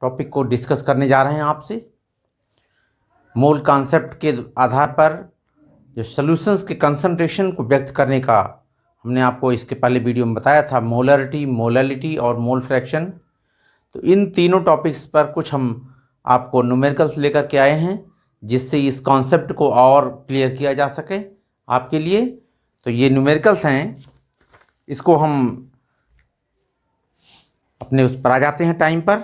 Topic को discuss करने जा रहे हैं आपसे। मोल कॉन्सेप्ट के आधार पर जो सॉल्यूशंस के कंसंट्रेशन को व्यक्त करने का हमने आपको इसके पहले वीडियो में बताया था, मोलरिटी, मोलैलिटी और मोल फ्रैक्शन। तो इन तीनों टॉपिक्स पर कुछ हम आपको न्यूमेरिकल्स लेकर के आए हैं, जिससे इस कॉन्सेप्ट को और क्लियर किया जा सके आपके लिए। तो ये न्यूमेरिकल्स हैं, इसको हम अपने उस पर आ जाते हैं टाइम पर।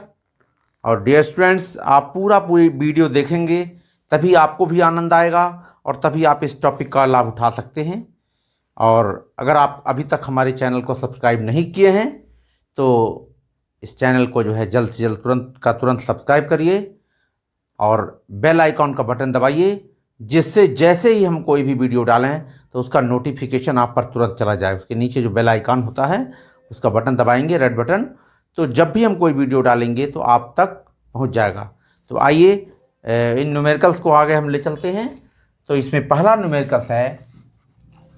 और डियर स्टूडेंट्स, आप पूरी वीडियो देखेंगे तभी आपको भी आनंद आएगा और तभी आप इस टॉपिक का लाभ उठा सकते हैं। और अगर आप अभी तक हमारे चैनल को सब्सक्राइब नहीं किए हैं तो इस चैनल को जो है जल्द से जल्द तुरंत सब्सक्राइब करिए और बेल आइकॉन का बटन दबाइए, जिससे जैसे ही हम कोई भी वीडियो डालें तो उसका नोटिफिकेशन आप पर तुरंत चला जाए। उसके नीचे जो बेल आइकॉन होता है उसका बटन दबाएंगे, रेड बटन, तो जब भी हम कोई वीडियो डालेंगे तो आप तक पहुंच जाएगा। तो आइए इन न्यूमेरिकल्स को आगे हम ले चलते हैं। तो इसमें पहला न्यूमेरिकल्स है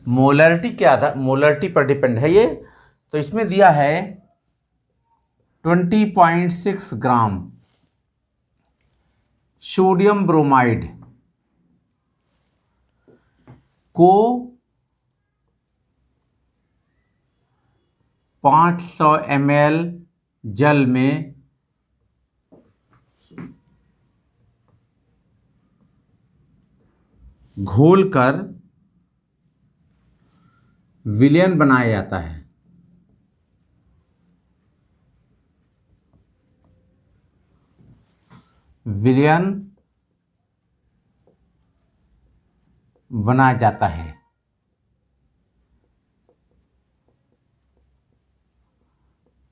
मोलरिटी के आधार, मोलरिटी पर डिपेंड है ये। तो इसमें दिया है 20.6 ग्राम सोडियम ब्रोमाइड को 500 ml जल में घोलकर विलयन बनाया जाता है। विलयन बनाया जाता है।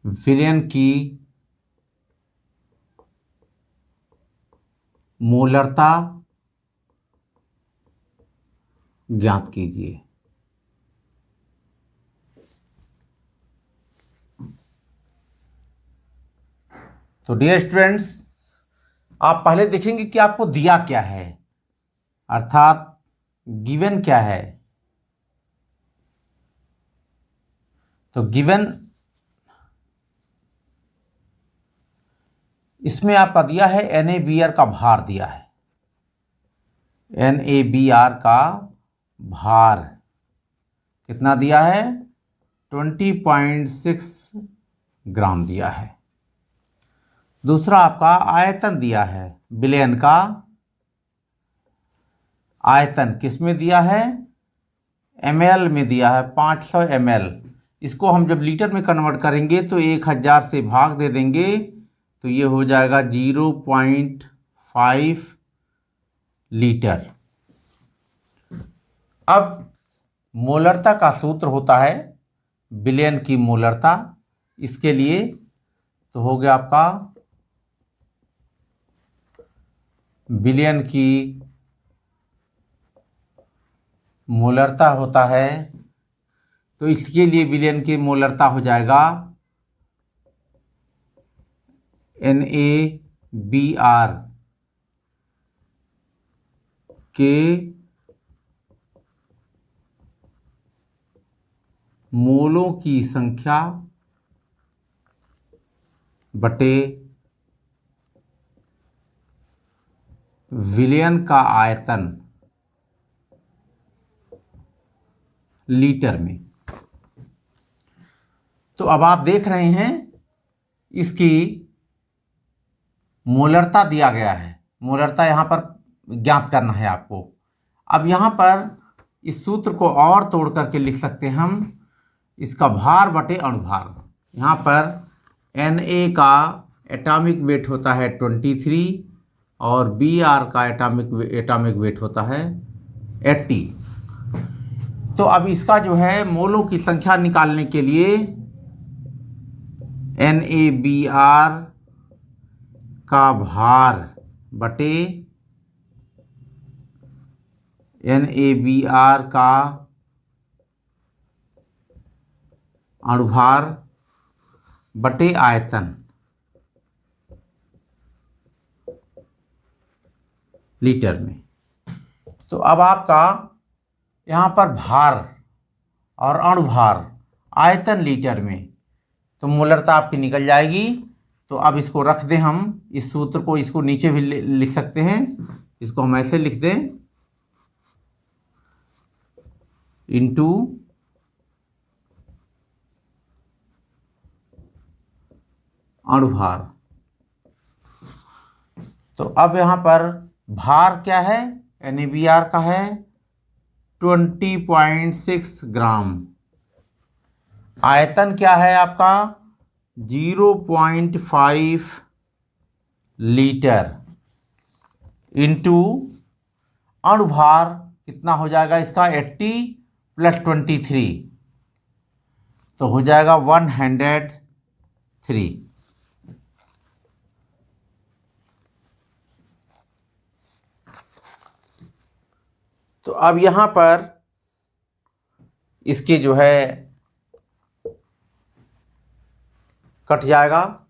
विलयन की मोलरता ज्ञात कीजिए। तो डियर स्टूडेंट्स, आप पहले देखेंगे कि आपको दिया क्या है, अर्थात गिवन क्या है। तो गिवन इसमें आपका दिया है NaBr का भार दिया है। NaBr का भार कितना दिया है? 20.6 ग्राम दिया है। दूसरा आपका आयतन दिया है, विलयन का आयतन किस में दिया है? ml में दिया है, 500 ml। इसको हम जब लीटर में कन्वर्ट करेंगे तो 1000 से भाग दे देंगे तो ये हो जाएगा 0.5 लीटर। अब मोलरता का सूत्र होता है विलयन की मोलरता। इसके लिए तो हो गया आपका विलयन की मोलरता होता है, तो इसके लिए विलयन की मोलरता हो जाएगा NaBr के मोलों की संख्या बटे विलयन का आयतन लीटर में। तो अब आप देख रहे हैं इसकी मोलरता दिया गया है, मोलरता यहाँ पर ज्ञात करना है आपको। अब यहाँ पर इस सूत्र को और तोड़ करके लिख सकते हैं हम, इसका भार बटे अणुभार। यहाँ पर Na का एटॉमिक वेट होता है 23 और Br का एटॉमिक वेट होता है 80। तो अब इसका जो है मोलों की संख्या निकालने के लिए NaBr का भार बटे NaBr का अणुभार बटे आयतन लीटर में। तो अब आपका यहाँ पर भार और अणुभार आयतन लीटर में, तो मोलरता आपकी निकल जाएगी तो अब इसको रख दें हम, इस सूत्र को, इसको नीचे भी लिख सकते हैं, इसको हम ऐसे लिख दें, इनटू अणुभार। तो अब यहाँ पर भार क्या है, NaBr का है 20.6 ग्राम। आयतन क्या है आपका 0.5 लीटर, इंटू अणुभार कितना हो जाएगा इसका 80 + 23, तो हो जाएगा 103। तो अब यहाँ पर इसके जो है कट जाएगा,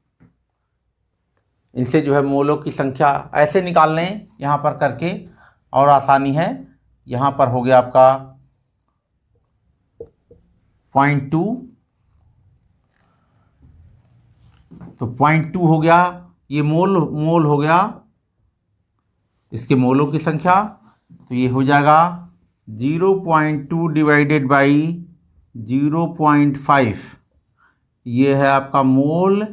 इनसे जो है मोलों की संख्या ऐसे निकाल लें यहाँ पर करके, और आसानी है। यहाँ पर हो गया आपका 0.2, तो 0.2 हो गया, ये मोल हो गया इसके मोलों की संख्या, तो ये हो जाएगा 0.2 डिवाइडेड बाई 0.5, ये है आपका मोल,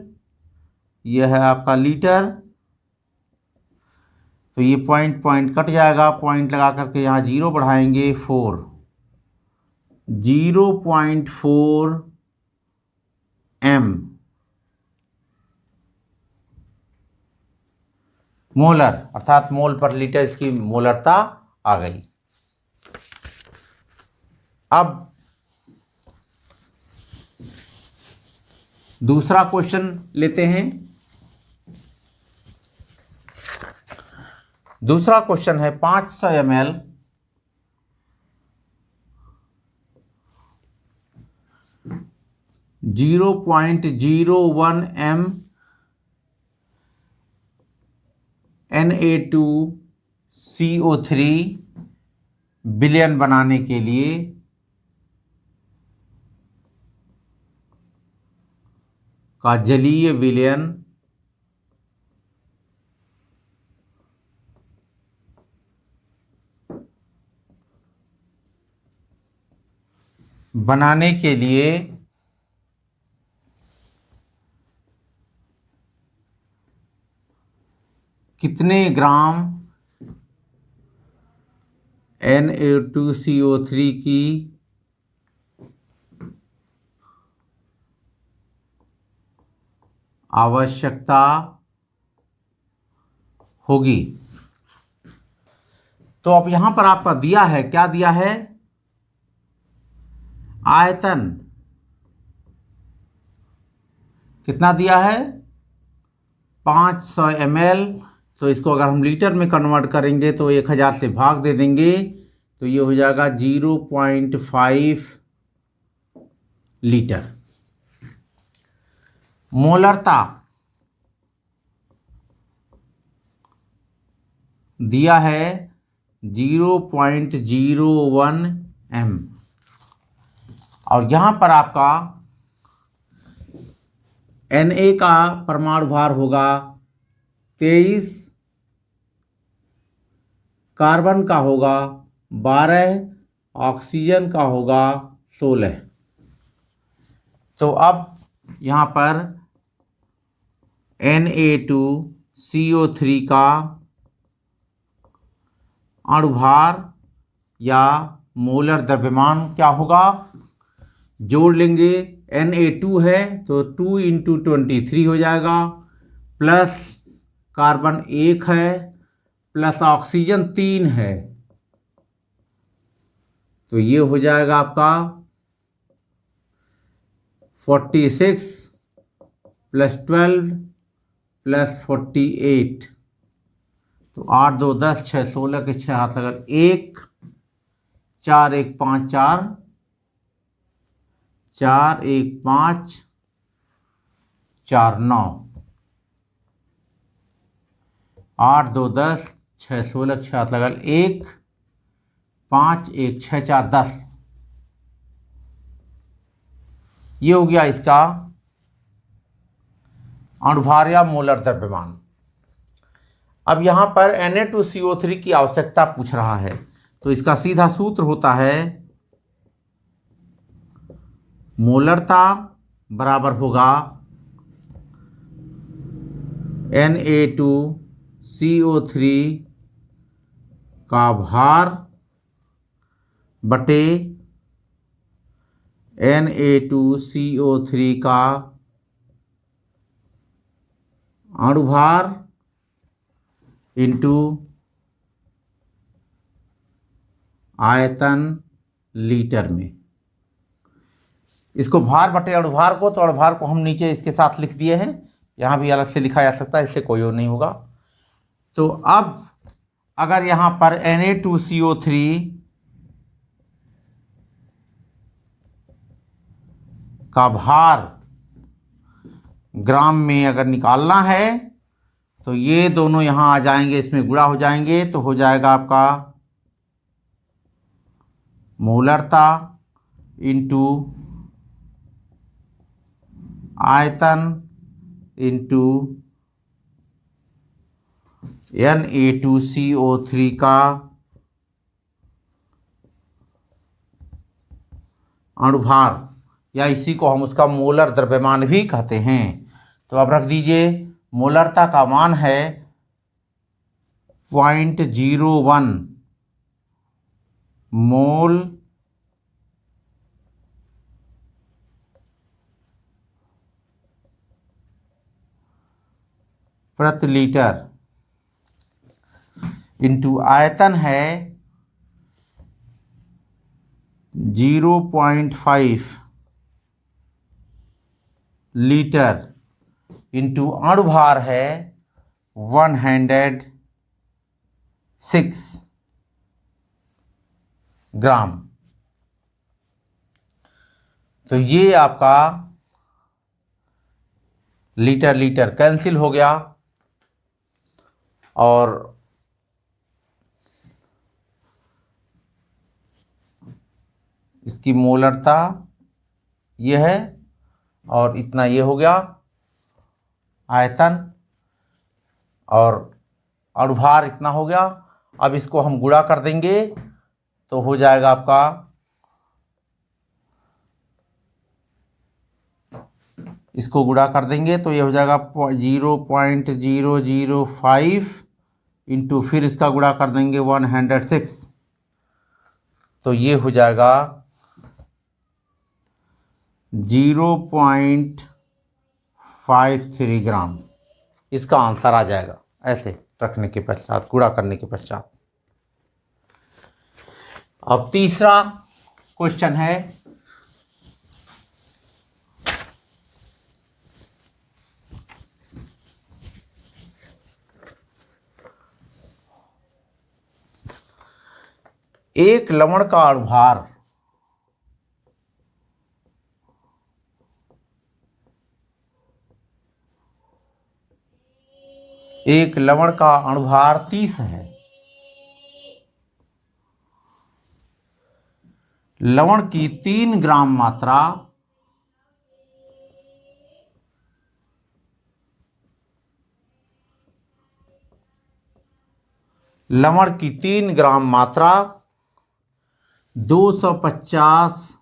ये है आपका लीटर। तो ये पॉइंट कट जाएगा, पॉइंट लगा करके यहाँ 0 बढ़ाएंगे 4, 0.4 m मोलर, अर्थात मोल पर लीटर इसकी मोलरता आ गई। अब दूसरा क्वेश्चन लेते हैं। दूसरा क्वेश्चन है 500 ml (0.01 m Na2CO3 विलयन बनाने के लिए का जलीय विलयन बनाने के लिए कितने ग्राम Na2CO3 की आवश्यकता होगी। तो अब यहां पर आपका दिया है, क्या दिया है, आयतन कितना दिया है 500 ml, तो इसको अगर हम लीटर में कन्वर्ट करेंगे तो 1000 से भाग दे देंगे, तो ये हो जाएगा 0.5 लीटर। मोलरता दिया है 0.01 m, और यहां पर आपका Na का परमाणु भार होगा 23, कार्बन का होगा 12, ऑक्सीजन का होगा 16। तो अब यहाँ पर Na2CO3 का अणुभार या मोलर द्रव्यमान क्या होगा, जोड़ लेंगे, Na2 है तो 2 × 23 हो जाएगा, प्लस कार्बन 1 है, प्लस ऑक्सीजन 3 है, तो ये हो जाएगा आपका 46 + 12 + 48, तो 8 2 10 6 16 के 6 हाथ लगा 1 4 1 5 4 4 1 5 4 9, 8 2 10 6 16 6 हाथ लगा 1 5 1 6 4 10, ये हो गया इसका अणुभार या मोलर द्रव्यमान। अब यहाँ पर Na2CO3 की आवश्यकता पूछ रहा है, तो इसका सीधा सूत्र होता है मोलरता बराबर होगा Na2CO3 का भार बटे Na2CO3 का अणुभार इंटू आयतन लीटर में। इसको भार बटे अणुभार को, तो अणुभार को हम नीचे इसके साथ लिख दिए हैं, यहाँ भी अलग से लिखा जा सकता है, इससे कोई और नहीं होगा। तो अब अगर यहाँ पर Na2CO3 का भार ग्राम में अगर निकालना है तो ये दोनों यहाँ आ जाएंगे, इसमें गुणा हो जाएंगे, तो हो जाएगा आपका मोलरता इंटू आयतन इंटू Na2CO3 का अणुभार, या इसी को हम उसका मोलर द्रव्यमान भी कहते हैं। तो अब रख दीजिए, मोलरता का मान है 0.01 मोल प्रति लीटर इंटू आयतन है 0.5 लीटर इंटू अणुभार है 106 ग्राम। तो ये आपका लीटर लीटर कैंसिल हो गया, और इसकी मोलरता ये है, और इतना ये हो गया आयतन, और अणुभार इतना हो गया। अब इसको हम गुणा कर देंगे तो हो जाएगा आपका इसको गुणा कर देंगे तो ये हो जाएगा 0.005 इंटू फिर इसका गुणा कर देंगे 106, तो ये हो जाएगा 0.53 ग्राम। इसका आंसर आ जाएगा ऐसे रखने के पश्चात, गुणा करने के पश्चात। अब तीसरा क्वेश्चन है, एक लवण का अणुभार एक लवण का अणुभार 30 है। लवण की 3 ग्राम मात्रा लवण की 3 ग्राम मात्रा 250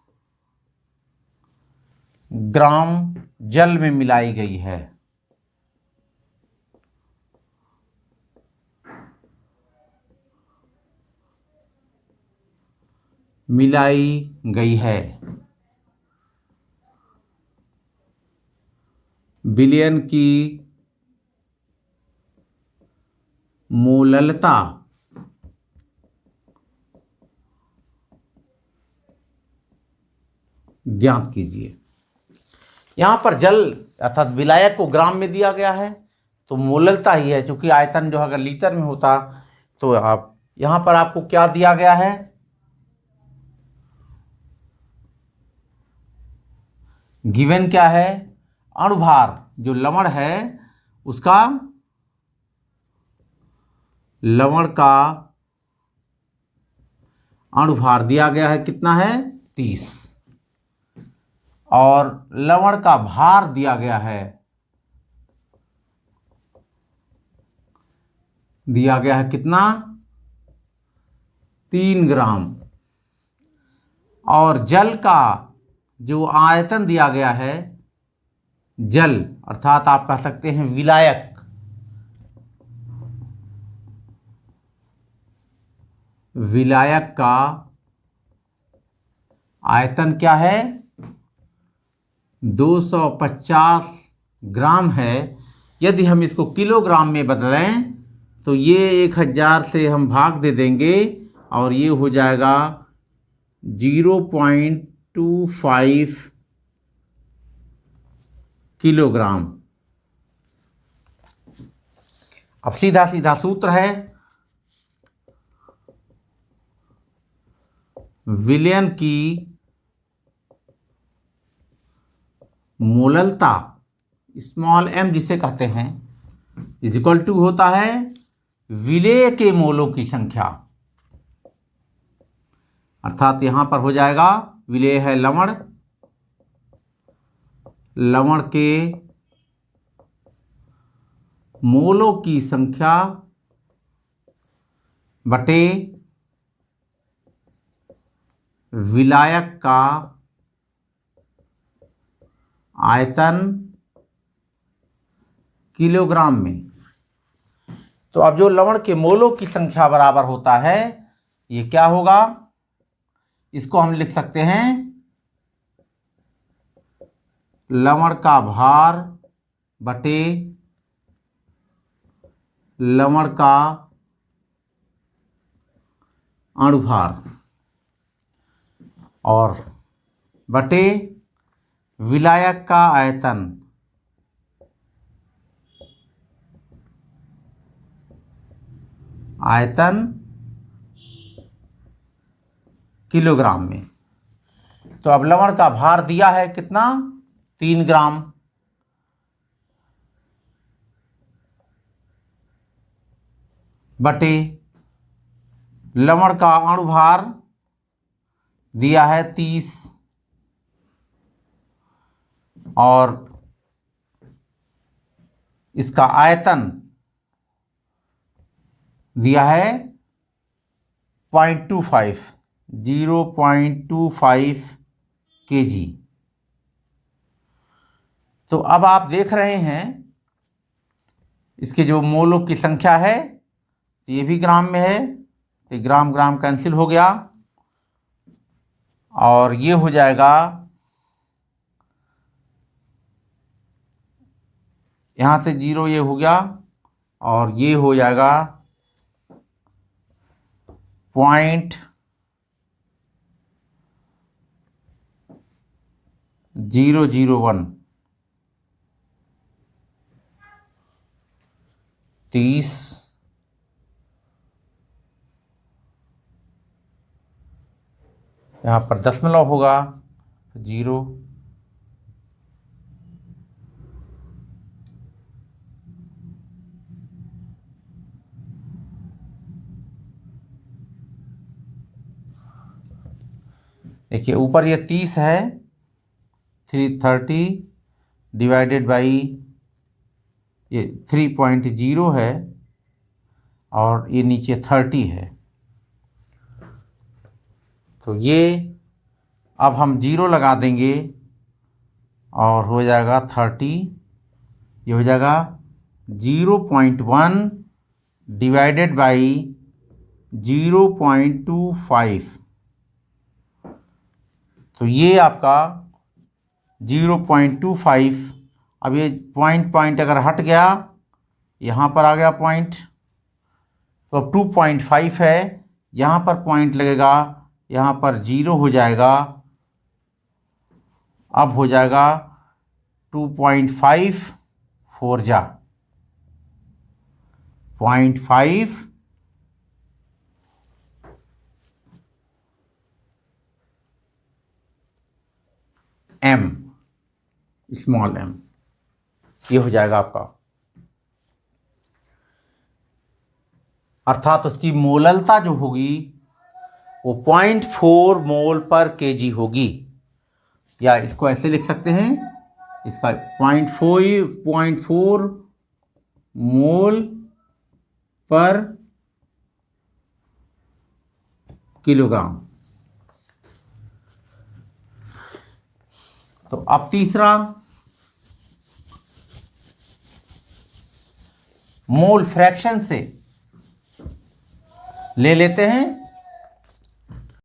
ग्राम जल में मिलाई गई है। विलयन की मोललता ज्ञात कीजिए। यहां पर जल अर्थात विलायक को ग्राम में दिया गया है, तो मोललता ही है, क्योंकि आयतन जो अगर लीटर में होता तो आप यहां पर आपको क्या दिया गया है, गिवन क्या है, अणुभार जो लवण है उसका लवण का अणुभार दिया गया है, कितना है 30, और लवण का भार दिया गया है दिया गया है कितना, 3 ग्राम। और जल का जो आयतन दिया गया है, जल अर्थात आप कह सकते हैं विलायक, विलायक का आयतन क्या है, 250 ग्राम है। यदि हम इसको किलोग्राम में बदलें तो ये 1000 से हम भाग दे देंगे और ये हो जाएगा 0.25 किलोग्राम। अब सीधा सीधा सूत्र है, विलयन की मोललता, स्मॉल m जिसे कहते हैं, इज इक्वल टू होता है विलेय के मोलों की संख्या। अर्थात यहां पर हो जाएगा, विलेय है लवण, लवण के मोलों की संख्या बटे विलायक का आयतन किलोग्राम में। तो अब जो लवण के मोलों की संख्या बराबर होता है, ये क्या होगा, इसको हम लिख सकते हैं लवण का भार बटे लवण का अणुभार और बटे विलायक का आयतन। आयतन किलोग्राम में। तो अब लवण का भार दिया है कितना, 3 ग्राम, बटे लवण का अणुभार दिया है 30 और इसका आयतन दिया है 0.25 kg। तो अब आप देख रहे हैं इसके जो मोलों की संख्या है, तो ये भी ग्राम में है, तो ग्राम ग्राम कैंसिल हो गया और ये हो जाएगा, यहाँ से 0 ये हो गया और ये हो जाएगा 0.001 30 यहाँ पर दशमलव होगा 0 देखिए ऊपर ये 30 है, 330 डिवाइडेड बाई ये 3.0 है और ये नीचे 30 है। तो ये अब हम 0 लगा देंगे और हो जाएगा 30, ये हो जाएगा 0.1 डिवाइडेड बाई 0.25। तो ये आपका 0.25। अब ये पॉइंट अगर हट गया, यहाँ पर आ गया पॉइंट, तो अब 2.5 है, यहाँ पर पॉइंट लगेगा, यहाँ पर 0 हो जाएगा, अब हो जाएगा 2.5 4 जा 0.5 m, स्मॉल m, ये हो जाएगा आपका। अर्थात उसकी मोललता जो होगी वो 0.4 मोल पर केजी होगी, या इसको ऐसे लिख सकते हैं, इसका 0.4 मोल पर किलोग्राम। तो अब तीसरा, मोल फ्रैक्शन से ले लेते हैं